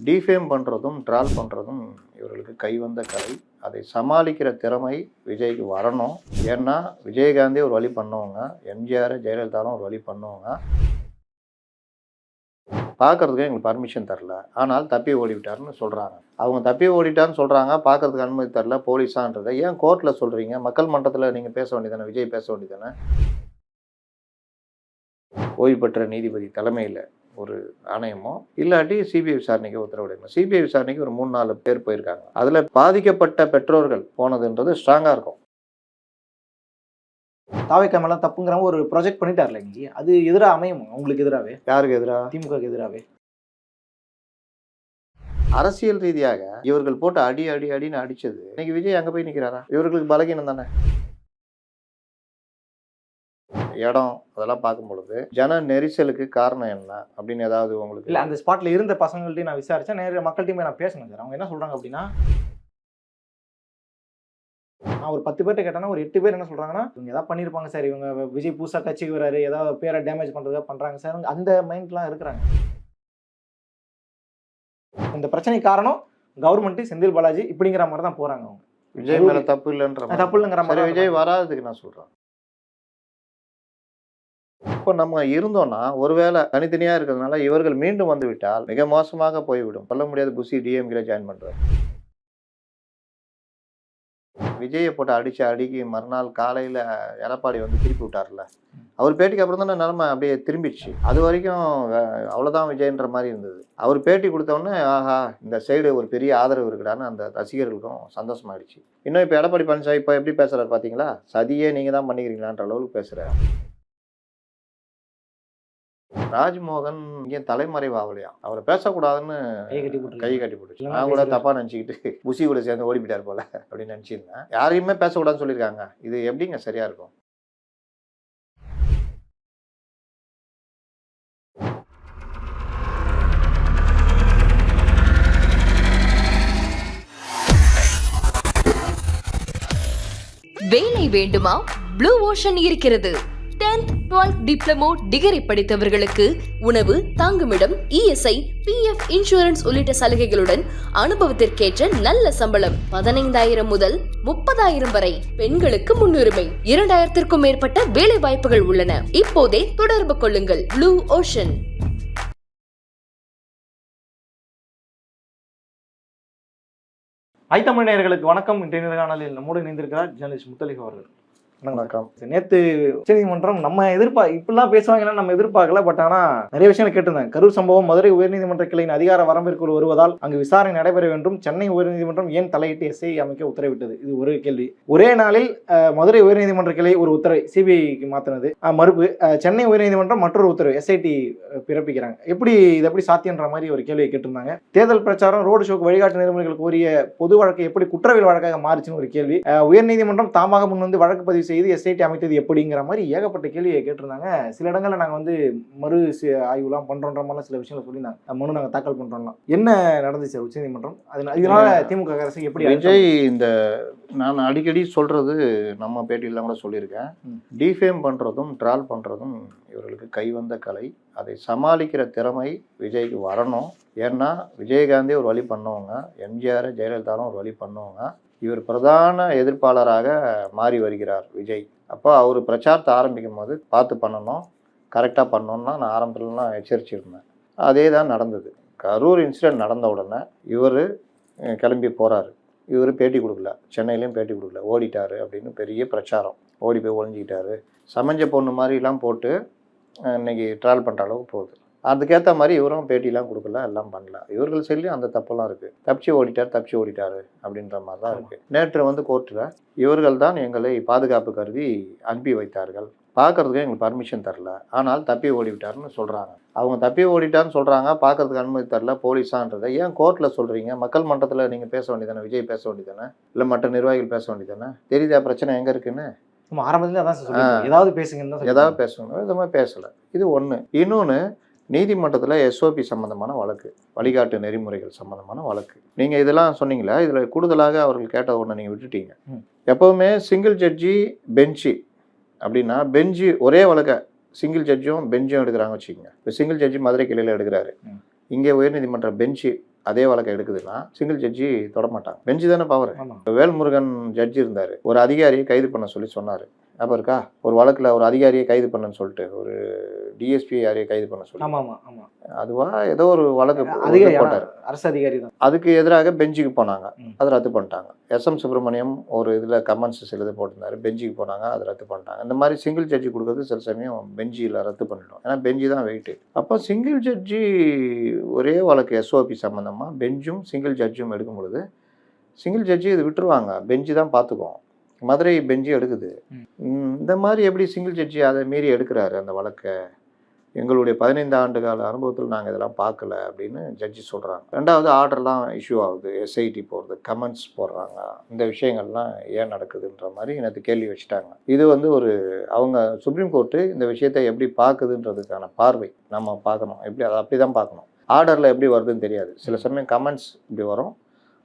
Defame பண்ணுறதும் troll பண்ணுறதும் இவர்களுக்கு கைவந்த கலை. அதை சமாளிக்கிற திறமை விஜய்க்கு வரணும். ஏன்னா விஜயகாந்தே ஒரு வழி பண்ணவங்க, எம்ஜிஆர் ஜெயலலிதாவும் ஒரு வழி பண்ணவங்க. பார்க்கறதுக்கு எங்களுக்கு பர்மிஷன் தரல, ஆனால் தப்பி ஓடிவிட்டாருன்னு சொல்கிறாங்க. அவங்க தப்பி ஓடிட்டான்னு சொல்கிறாங்க, பார்க்கறதுக்கு அனுமதி தரல போலீஸான்றதை ஏன் கோர்ட்டில் சொல்கிறீங்க? மக்கள் மன்றத்தில் நீங்கள் பேச வேண்டியதானே, விஜய் பேச வேண்டியதானே. ஓய்வு பெற்ற நீதிபதி தலைமையில் ஒரு ஆணையமோ இல்லாட்டி சிபிஐ விசாரணைக்கு உத்தரவிடணும். சிபிஐ விசாரணைக்கு ஒரு 3-4 பேர் போயிருக்காங்க. அதில் பாதிக்கப்பட்ட பெற்றோர்கள் போனதுன்றது ஸ்ட்ராங்காக இருக்கும். தாவேக்கா மேல தப்புங்கிற ஒரு ப்ராஜெக்ட் பண்ணிட்டார்ல, இங்கே அது எதிராக அமையும் உங்களுக்கு எதிராகவே? யாருக்கு எதிராக? திமுகவுக்கு எதிராகவே. அரசியல் ரீதியாக இவர்கள் போட்டு அடின்னு அடிச்சது இன்னைக்கு விஜய் அங்கே போய் நிற்கிறாரா? இவர்களுக்கு பலகீனம் தானே. இடம் அதெல்லாம் பார்க்கும் பொழுது ஜன நெரிசலுக்கு காரணம் என்ன அப்படின்னு ஏதாவது உங்களுக்கு இல்லை, அந்த ஸ்பாட்ல இருந்த பசங்கள்ட்டையும் நான் விசாரிச்சேன், நேர மக்கள்கிட்டையுமே நான் பேசணும் சார். அவங்க என்ன சொல்றாங்க அப்படின்னா, நான் ஒரு 10 பேர்ட்ட கேட்டேன்னா ஒரு 8 பேர் என்ன சொல்றாங்கன்னா, இவங்க ஏதாவது பண்ணியிருப்பாங்க சார், இவங்க விஜய் புதுசா கட்சிக்கு வராரு, ஏதாவது பேரை டேமேஜ் பண்றதா பண்றாங்க சார், அந்த மைண்ட்லாம் இருக்கிறாங்க. இந்த பிரச்சனை காரணம் கவர்மெண்ட், செந்தில் பாலாஜி இப்படிங்கிற மாதிரி தான் போறாங்க. அவங்க விஜய் மேல தப்பு இல்லைங்கிற மாதிரி. விஜய் வராததுக்கு நான் சொல்றேன். இப்போ நம்ம இருந்தோம்னா ஒருவேளை தனித்தனியாக இருக்கிறதுனால இவர்கள் மீண்டும் வந்து விட்டால் மிக மோசமாக போய்விடும். சொல்ல முடியாது. புஷி டிஎம்கே ஜாயின் பண்ணுறாரு. விஜயை போட்டு அடிக்கு மறுநாள் காலையில் எடப்பாடி வந்து திருப்பி விட்டார்ல, அவர் பேட்டிக்கு அப்புறம் தானே நிலைமை அப்படியே திரும்பிடுச்சு. அது வரைக்கும் அவ்வளோதான் விஜய்ன்ற மாதிரி இருந்தது. அவர் பேட்டி கொடுத்தோடனே ஆஹா இந்த சைடு ஒரு பெரிய ஆதரவு இருக்குடான்னு அந்த ரசிகர்களுக்கும் சந்தோஷமாயிடுச்சு. இன்னும் இப்போ எடப்பாடி பழனிசாமி இப்போ எப்படி பேசுகிறார் பார்த்தீங்களா? சதியே நீங்கள் தான் பண்ணிக்கிறீங்களான்ற அளவுக்கு பேசுகிறார். ராஜ்மோகன் இங்கே தலைமறைவாகலையா, அவரை பேசக்கூடாதுன்னு கை கட்டி போட்டுச்சு. நான் கூட தப்பா நினச்சிக்கிட்டு புஷி கூட சேர்ந்து ஓடி போயிட்டார் போல அப்படின்னு நினச்சிருந்தேன். யாரையுமே பேசக்கூடாதுன்னு சொல்லியிருக்காங்க. இது எப்படிங்க சரியா இருக்கும்? வேலை வேண்டுமா? ப்ளூ ஓஷன் இருக்கிறது. 10th 12th டிப்ளமோ டிகிரி படித்தவர்களுக்கு உணவு, தங்குமிடம், இஎஸ்ஐ, பிஎஃப் இன்சூரன்ஸ் உள்ளிட்ட சலுகைகளுடன் அனுபவத்திற்கேற்ற நல்ல சம்பளம் 15,000 முதல் 30,000 வரை. பெண்களுக்கு முன்னுரிமை. 2,000க்கும் மேற்பட்ட வேலை வாய்ப்புகள் உள்ளன. இப்போதே தொடர்பு கொள்ளுங்கள். Blue ocean. ஐத்தமிழ் நேயர்களுக்கு வணக்கம். இன்றைய நேர்காணலில் நம்மோடு இணைந்திருக்கிறார் ஜெர்னலிஸ்ட் முத்தலிக் அவர்கள். வணக்கம். நேற்று உச்சநீதிமன்றம் நம்ம இப்படிலாம் பேசுவாங்கன்னா நம்ம எதிர்பார்க்கல. பட் ஆனா நிறைய விஷயங்கள் கேட்டிருந்தாங்க. கரூர் சம்பவம் மதுரை உயர்நீதிமன்ற கிளையின் அதிகார வரம்பிற்குள் வருவதால் அங்கு விசாரணை நடைபெற வேண்டும். சென்னை உயர்நீதிமன்றம் ஏன் தலையிட்டு எஸ்ஐ அமைக்க உத்தரவிட்டது? இது ஒரு கேள்வி. ஒரே நாளில் மதுரை உயர்நீதிமன்ற கிளை ஒரு உத்தரவை சிபிஐக்கு மாற்றினது மறுப்பு. சென்னை உயர்நீதிமன்றம் மற்றொரு உத்தரவு எஸ்ஐடி பிறப்பிக்கிறாங்க. இது எப்படி சாத்தியன்ற மாதிரி ஒரு கேள்வியை கேட்டிருந்தாங்க. தேர்தல் பிரச்சாரம், ரோடு ஷோக்கு வழிகாட்டு நெறிமுறைகள் கோரிய பொது வழக்கு எப்படி குற்றவியல் வழக்காக மாறுச்சுன்னு ஒரு கேள்வி. உயர்நீதிமன்றம் தாமாக முன் வந்து வழக்கு பதிவு செய்து எஸ்ஐடி அமைத்தது எப்படிங்கிற மாதிரி ஏகப்பட்ட கேள்வியை கேட்டிருந்தாங்க. சில இடங்கள்ல நாங்க வந்து மறு ஆய்வுலாம் பண்றோன்ற மாதிரி சில விஷயங்கள் சொல்லியிருந்தாங்க. மனு நாங்க தாக்கல் பண்றோம்லாம். என்ன நடந்துச்சு உச்சநீதிமன்றம்? இதனால திமுக அரசு எப்படி? விஜய் இந்த நான் அடிக்கடி சொல்றது நம்ம பேட்டியெல்லாம் கூட சொல்லியிருக்கேன். டீஃபேம் பண்றதும் ட்ரால் பண்றதும் இவர்களுக்கு கைவந்த கலை. அதை சமாளிக்கிற திறமை விஜய்க்கு வரணும். ஏன்னா விஜயகாந்தே ஒரு வழி பண்ணவங்க, எம்ஜிஆர் ஜெயலலிதாவும் ஒரு வழி பண்ணவங்க. இவர் பிரதான எதிர்ப்பாளராக மாறி வருகிறார் விஜய். அப்போ அவர் பிரச்சாரத்தை ஆரம்பிக்கும் போது பார்த்து பண்ணணும், கரெக்டாக பண்ணணும்னா நான் ஆரம்பத்துலலாம் எச்சரிச்சிருந்தேன். அதே தான் நடந்தது. கரூர் இன்சிடென்ட் நடந்த உடனே இவர் கிளம்பி போகிறாரு. இவர் பேட்டி கொடுக்கல, சென்னையிலையும் பேட்டி கொடுக்கல, ஓடிட்டார் அப்படின்னு பெரிய பிரச்சாரம். ஓடி போய் ஒழிஞ்சிக்கிட்டாரு, சமைஞ்ச பொண்ணு மாதிரிலாம் போட்டு இன்னைக்கு ட்ராவல் பண்ணுற அளவுக்கு போகுது. அதுக்கேற்ற மாதிரி இவரும் பேட்டிலாம் கொடுக்கல, எல்லாம் பண்ணல. இவர்கள் சொல்லியும் அந்த தப்பெல்லாம் இருக்குது. தப்பிச்சு ஓடிட்டாரு அப்படின்ற மாதிரி தான் இருக்குது. நேற்று வந்து கோர்ட்டில் இவர்கள் தான் எங்களை பாதுகாப்பு கருதி அனுப்பி வைத்தார்கள், பார்க்கறதுக்கு எங்களுக்கு பர்மிஷன் தரல, ஆனால் தப்பி ஓடிவிட்டாருன்னு சொல்கிறாங்க. அவங்க தப்பி ஓடிட்டான்னு சொல்கிறாங்க, பார்க்கறதுக்கு அனுமதி தரல போலீஸான்றதை ஏன் கோர்ட்டில் சொல்கிறீங்க? மக்கள் மன்றத்தில் நீங்கள் பேச வேண்டியதானே, விஜய் பேச வேண்டியதானே, இல்லை மற்ற நிர்வாகிகள் பேச வேண்டியதானே? தெரியுதா பிரச்சனை எங்கே இருக்குன்னு? ஆரம்பத்துல ஏதாவது பேசுங்க, ஏதாவது பேசணும். இந்த மாதிரி பேசலை. இது ஒன்று. இன்னொன்று, நீதிமன்றத்தில் எஸ்ஓபி சம்மந்தமான வழக்கு, வழிகாட்டு நெறிமுறைகள் சம்மந்தமான வழக்கு. நீங்கள் இதெல்லாம் சொன்னீங்களா? இதில் கூடுதலாக அவர்கள் கேட்ட ஒன்று நீங்கள் விட்டுட்டீங்க. எப்போவுமே சிங்கிள் ஜட்ஜி பெஞ்சு அப்படின்னா, பெஞ்சு ஒரே வழக்க சிங்கிள் ஜட்ஜும் பெஞ்சும் எடுக்கிறாங்க வச்சுக்கோங்க. இப்போ சிங்கிள் ஜட்ஜி மதுரை கிளையில் எடுக்கிறாரு, இங்கே உயர்நீதிமன்ற பெஞ்சு அதே வழக்கை எடுக்குதுன்னா சிங்கிள் ஜட்ஜி தொடமாட்டாங்க. பெஞ்சு தானே பவர். ஆமா. வேல்முருகன் ஜட்ஜி இருந்தார், ஒரு அதிகாரியை கைது பண்ண சொல்லி சொன்னார். அப்போ இருக்கா, ஒரு வழக்கில் ஒரு அதிகாரியை கைது பண்ணன்னு சொல்லிட்டு, ஒரு டிஎஸ்பி யாரையும் கைது பண்ண சொல்லி, ஆமா ஆமா ஆமா, அதுவா ஏதோ ஒரு வழக்கு அதிகாரி போட்டார். அரசு அதிகாரி தான். அதுக்கு எதிராக பெஞ்சுக்கு போனாங்க, அதை ரத்து பண்ணிட்டாங்க. எஸ்எம் சுப்பிரமணியம் ஒரு இதில் கமெண்ட்ஸ் எழுத போட்டிருந்தாரு, பெஞ்சுக்கு போனாங்க, அதை ரத்து பண்ணிட்டாங்க. இந்த மாதிரி சிங்கிள் ஜட்ஜி கொடுக்குறது சில சமயம் பெஞ்சில் ரத்து பண்ணிடும், ஏன்னா பெஞ்சு தான் வெயிட்டு. அப்போ சிங்கிள் ஜட்ஜி ஒரே வழக்கு எஸ்ஓபி சம்மந்தமாக பெஞ்சும் சிங்கிள் ஜட்ஜும் எடுக்கும் பொழுது சிங்கிள் ஜட்ஜி இது விட்டுருவாங்க, பெஞ்சு தான் பார்த்துக்குவோம். மதுரை பெஞ்சு எடுக்குது. இந்த மாதிரி எப்படி சிங்கிள் ஜட்ஜி அதை மீறி எடுக்கிறாரு அந்த வழக்கை? எங்களுடைய 15 ஆண்டு கால அனுபவத்தில் நாங்கள் இதெல்லாம் பார்க்கல அப்படின்னு ஜட்ஜி சொல்கிறாங்க. ரெண்டாவது ஆர்டர்லாம் இஷ்யூ ஆகுது, எஸ்ஐடி போடுறது, கமெண்ட்ஸ் போடுறாங்க, இந்த விஷயங்கள்லாம் ஏன் நடக்குதுன்ற மாதிரி எனக்கு கேள்வி வச்சுட்டாங்க. இது வந்து ஒரு அவங்க சுப்ரீம் கோர்ட்டு இந்த விஷயத்தை எப்படி பார்க்குதுன்றதுக்கான பார்வை நம்ம பார்க்கணும். எப்படி அதை அப்படி தான் பார்க்கணும். ஆர்டரில் எப்படி வருதுன்னு தெரியாது. சில சமயம் கமெண்ட்ஸ் இப்படி வரும்,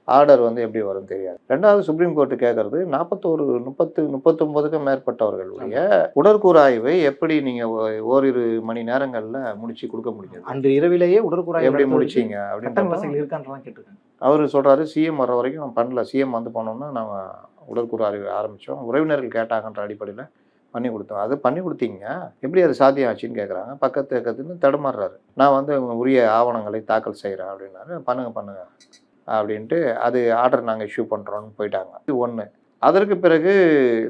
ஆர்டர் வந்து எப்படி வரும் தெரியாது. ரெண்டாவது சுப்ரீம் கோர்ட்டு கேட்கறது 39க்கும் மேற்பட்டவர்களுடைய உடற்கூறாய்வை எப்படி நீங்கள் ஓரிரு மணி நேரங்களில் முடிச்சு கொடுக்க முடியாது? அன்று இரவிலேயே உடற்கூறாய்வு எப்படி முடிச்சிங்க அப்படின்னு இருக்கான்றலாம் கேட்டிருக்கேன். அவர் சொல்கிறாரு, சிஎம் வர்ற வரைக்கும் நான் பண்ணல, சிஎம் வந்து போனோம்னா நாங்கள் உடற்கூறாய்வு ஆரம்பித்தோம், உறவினர்கள் கேட்டாங்கன்ற அடிப்படையில் பண்ணி கொடுத்தோம். அது பண்ணி கொடுத்தீங்க, எப்படி அது சாத்தியம் ஆச்சுன்னு கேட்குறாங்க. பக்கத்துன்னு தடுமாறுறாரு. நான் வந்து உரிய ஆவணங்களை தாக்கல் செய்கிறேன் அப்படின்னாரு. பண்ணுங்க அப்படின்ட்டு அது ஆர்டர் நாங்கள் இஷ்யூ பண்ணுறோன்னு போயிட்டாங்க. இது ஒன்று. அதற்கு பிறகு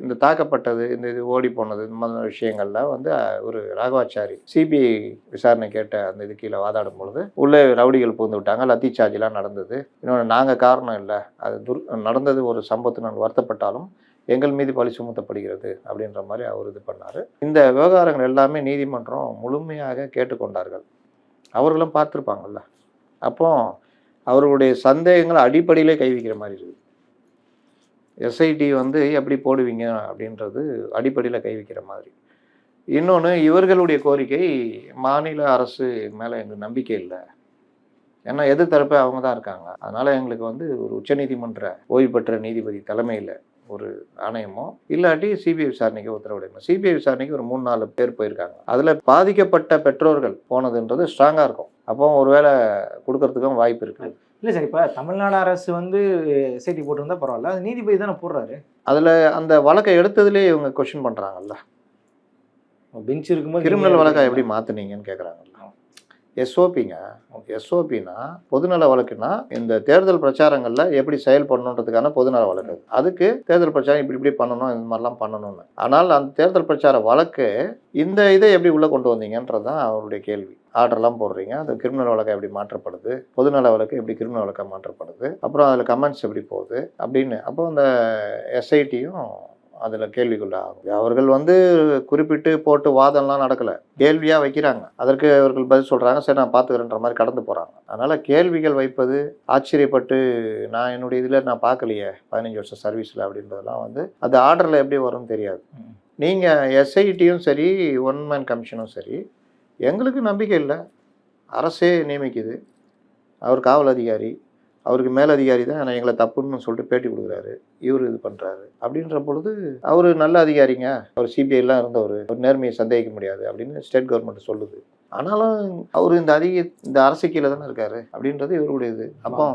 இந்த தாக்கப்பட்டது, இந்த இது ஓடி போனது, இந்த மாதிரி விஷயங்கள்ல வந்து ஒரு ராகவாச்சாரி சிபிஐ விசாரணை கேட்ட அந்த இது கீழே வாதாடும் பொழுது உள்ளே ரவுடிகள் புகுந்து விட்டாங்க, லத்தி சார்ஜெலாம் நடந்தது. இன்னொன்று நாங்கள் காரணம் இல்லை, அது நடந்தது ஒரு சம்பவத்தை நான் வருத்தப்பட்டாலும் எங்கள் மீது பழி சுமத்தப்படுகிறது அப்படின்ற மாதிரி அவர் இது பண்ணார். இந்த விவகாரங்கள் எல்லாமே நீதிமன்றம் முழுமையாக கேட்டுக்கொண்டார்கள். அவர்களும் பார்த்துருப்பாங்கல்ல. அப்போ அவர்களுடைய சந்தேகங்கள் அடிப்படையிலே கை வைக்கிற மாதிரி இருக்குது. எஸ்ஐடி வந்து எப்படி போடுவீங்க அப்படின்றது அடிப்படையில் கை வைக்கிற மாதிரி. இன்னொன்று, இவர்களுடைய கோரிக்கை மாநில அரசு மேலே எங்களுக்கு நம்பிக்கை இல்லை, ஏன்னா எதிர்த்தரப்பை அவங்க தான் இருக்காங்க. அதனால் எங்களுக்கு வந்து ஒரு உச்சநீதிமன்ற ஓய்வு பெற்ற நீதிபதி தலைமையில் ஒரு ஆணையமோ இல்லாட்டி சிபிஐ விசாரணைக்கு உத்தரவிடணும். சிபிஐ விசாரணைக்கு ஒரு 3-4 பேர் போயிருக்காங்க. அதில் பாதிக்கப்பட்ட பெற்றோர்கள் போனதுன்றது ஸ்ட்ராங்காக இருக்கும். அப்போ ஒருவேளை கொடுக்கறதுக்கும் வாய்ப்பு இருக்குது. இல்லை சார், இப்போ தமிழ்நாடு அரசு வந்து எஸ்ஐடி போட்டிருந்தா பரவாயில்ல, அது நீதிபதி தானே போடுறாரு. அதில் அந்த வழக்கை எடுத்ததுலேயே இவங்க கொஸ்டின் பண்ணுறாங்கல்ல, பெஞ்ச் இருக்கும்போது கிரிமினல் வழக்கை எப்படி மாற்றினீங்கன்னு கேட்குறாங்கல்ல. எஸ்ஓபிங்க, எஸ்ஓபினா பொதுநல வழக்குனா இந்த தேர்தல் பிரச்சாரங்களில் எப்படி செயல்படணுன்றதுக்கான பொதுநல வழக்கு. அதுக்கு தேர்தல் பிரச்சாரம் இப்படி பண்ணணும், இந்த மாதிரிலாம் பண்ணணும்னு. ஆனால் அந்த தேர்தல் பிரச்சார வழக்கு இந்த இதை எப்படி உள்ளே கொண்டு வந்தீங்கன்றது தான் அவருடைய கேள்வி. ஆர்டர்லாம் போடுறீங்க, அது கிரிமினல் வழக்கை எப்படி மாற்றப்படுது, பொதுநல வழக்கு எப்படி கிரிமினல் வழக்காக மாற்றப்படுது, அப்புறம் அதில் கமெண்ட்ஸ் எப்படி போகுது அப்படின்னு. அப்போ அந்த எஸ்ஐடியும் அதில் கேள்விக்குள்ளாகும். அவர்கள் வந்து குறிப்பிட்டு போட்டு வாதம்லாம் நடக்கலை, கேள்வியாக வைக்கிறாங்க. அதற்கு அவர்கள் பதில் சொல்கிறாங்க, சரி நான் பார்த்துக்கிறேன்ற மாதிரி கடந்து போகிறாங்க. அதனால் கேள்விகள் வைப்பது, ஆச்சரியப்பட்டு நான் என்னுடைய இதில் நான் பார்க்கலையே 15 வருஷம் சர்வீஸில் அப்படின்றதெல்லாம் வந்து அது ஆர்டரில் எப்படி வரும்னு தெரியாது. நீங்கள் எஸ்ஐடியும் சரி, ஒன் மேன் கமிஷனும் சரி, எங்களுக்கு நம்பிக்கை இல்லை, அரசே நியமிக்குது, அவர் காவல் அதிகாரி, அவருக்கு மேலதிகாரி தான் எங்களை தப்புன்னு சொல்லிட்டு பேட்டி கொடுக்குறாரு, இவர் இது பண்ணுறாரு அப்படின்ற பொழுது அவர் நல்ல அதிகாரிங்க, அவர் சிபிஐலாம் இருந்தவர், ஒரு நேர்மையை சந்தேகிக்க முடியாது அப்படின்னு ஸ்டேட் கவர்மெண்ட் சொல்லுது. ஆனாலும் அவர் இந்த அரசு கீழே தானே இருக்காரு அப்படின்றது இவருடைய இது. அப்போ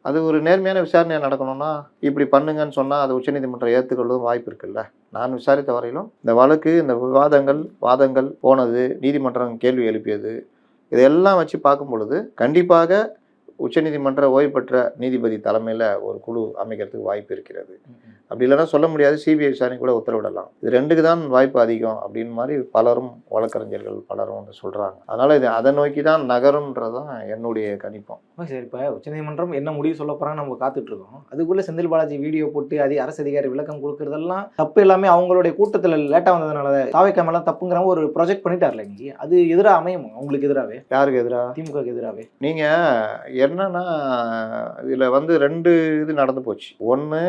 அது ஒரு நேர்மையான விசாரணையாக நடக்கணும்னா இப்படி பண்ணுங்கன்னு சொன்னால் அது உச்சநீதிமன்றம் ஏற்றுக்கொள்ளும் வாய்ப்பு இருக்குல்ல. நான் விசாரித்த வரையிலும் இந்த வழக்கு, இந்த வாதங்கள் போனது, நீதிமன்றம் கேள்வி எழுப்பியது, இதெல்லாம் வச்சு பார்க்கும் பொழுது கண்டிப்பாக உச்சநீதிமன்ற ஓய்வு பெற்ற நீதிபதி தலைமையில் ஒரு குழு அமைக்கிறதுக்கு வாய்ப்பு இருக்கிறது. அப்படி இல்லைன்னா சொல்ல முடியாது, சிபிஐ விசாரணை கூட உத்தரவிடலாம். இது ரெண்டுக்கு தான் வாய்ப்பு அதிகம் அப்படின்னு மாதிரி பலரும், வழக்கறிஞர்கள் பலரும் வந்து சொல்கிறாங்க. அதனால் இது அதை நோக்கி தான் நகரும்ன்றதான் என்னுடைய கணிப்பம். சரி, இப்போ உச்சநீதிமன்றம் என்ன முடிவு சொல்ல போகிறாங்க நம்ம காத்துட்ருக்கோம். அதுக்குள்ளே செந்தில் பாலாஜி வீடியோ போட்டு அரசு அதிகாரி விளக்கம் கொடுக்குறதெல்லாம் தப்பு. எல்லாமே அவங்களுடைய கூட்டத்தில் லேட்டாக வந்ததுனால தாவேக்கா மேலே தப்புங்கிற ஒரு ப்ரொஜெக்ட் பண்ணிட்டார்ல இன்னைக்கு, அது எதிராக அமையும் உங்களுக்கு எதிராகவே? யாருக்கு எதிராக? திமுகவுக்கு எதிராகவே. நீங்கள் என்னன்னா இதில் வந்து 2 இது நடந்து போச்சு. ஒன்று,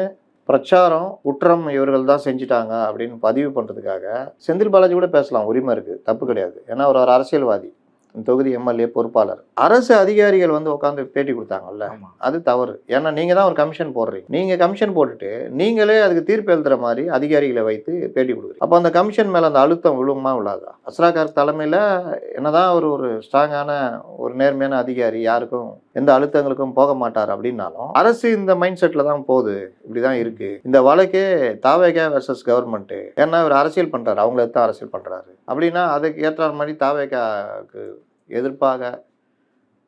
பிரச்சாரம் குற்றம் இவர்கள் தான் செஞ்சுட்டாங்க அப்படின்னு பதிவு பண்ணுறதுக்காக செந்தில் பாலாஜி கூட பேசலாம், உரிமை இருக்குது, தப்பு கிடையாது. ஏன்னா அவர் அரசியல்வாதி. இந்த தொகுதி எம்எல்ஏ பொறுப்பாளர். அரசு அதிகாரிகள் வந்து உட்காந்து பேட்டி கொடுத்தாங்கல்ல, ஆமா. அது தவறு. ஏன்னா நீங்கள் தான் ஒரு கமிஷன் போடுறீங்க. நீங்கள் கமிஷன் போட்டுட்டு நீங்களே அதுக்கு தீர்ப்பு எழுதுகிற மாதிரி அதிகாரிகளை வைத்து பேட்டி கொடுக்குறீங்க. அப்போ அந்த கமிஷன் மேலே அந்த அழுத்தம் விழுமா விழாதா? அஸ்ராகார் தலைமையில் என்னதான் ஒரு ஸ்ட்ராங்கான ஒரு நேர்மையான அதிகாரி, யாருக்கும் எந்த அழுத்தங்களுக்கும் போக மாட்டார் அப்படின்னாலும் அரசு இந்த மைண்ட் செட்டில் தான் போகுது. இப்படி தான் இருக்குது இந்த வழக்கே. தாவேகா வெர்சஸ் கவர்மெண்ட்டு. ஏன்னா இவர் அரசியல் பண்ணுறாரு, அவங்கள தான் அரசியல் பண்ணுறாரு அப்படின்னா அதுக்கு ஏற்ற மாதிரி தாவேகாவுக்கு எதிர்ப்பாக